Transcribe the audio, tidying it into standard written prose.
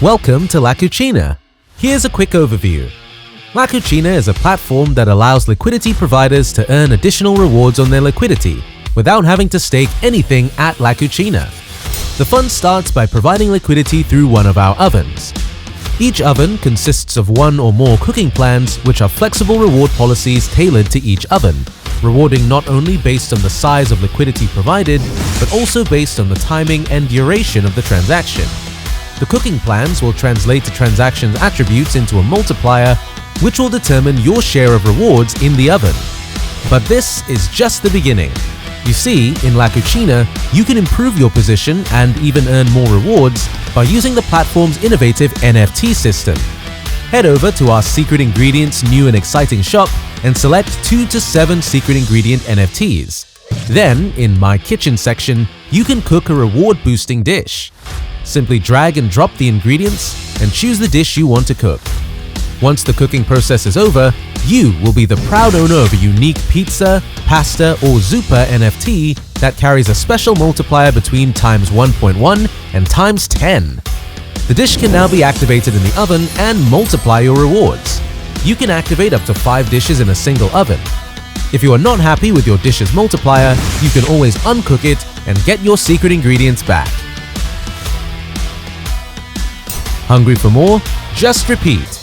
Welcome to LaCucina. Here's a quick overview. LaCucina is a platform that allows liquidity providers to earn additional rewards on their liquidity without having to stake anything at LaCucina. The fun starts by providing liquidity through one of our ovens. Each oven consists of one or more cooking plans, which are flexible reward policies tailored to each oven, rewarding not only based on the size of liquidity provided, but also based on the timing and duration of the transaction. The cooking plans will translate the transaction's attributes into a multiplier, which will determine your share of rewards in the oven. But this is just the beginning. You see, in LaCucina, you can improve your position and even earn more rewards by using the platform's innovative NFT system. Head over to our Secret Ingredients new and exciting shop and select 2 to 7 Secret Ingredient NFTs. Then, in My Kitchen section, you can cook a reward-boosting dish. Simply drag and drop the ingredients and choose the dish you want to cook. Once the cooking process is over, you will be the proud owner of a unique pizza, pasta, or zuppa NFT that carries a special multiplier between times 1.1 and times 10. The dish can now be activated in the oven and multiply your rewards. You can activate up to 5 dishes in a single oven. If you are not happy with your dish's multiplier, you can always uncook it and get your secret ingredients back. Hungry for more? Just repeat.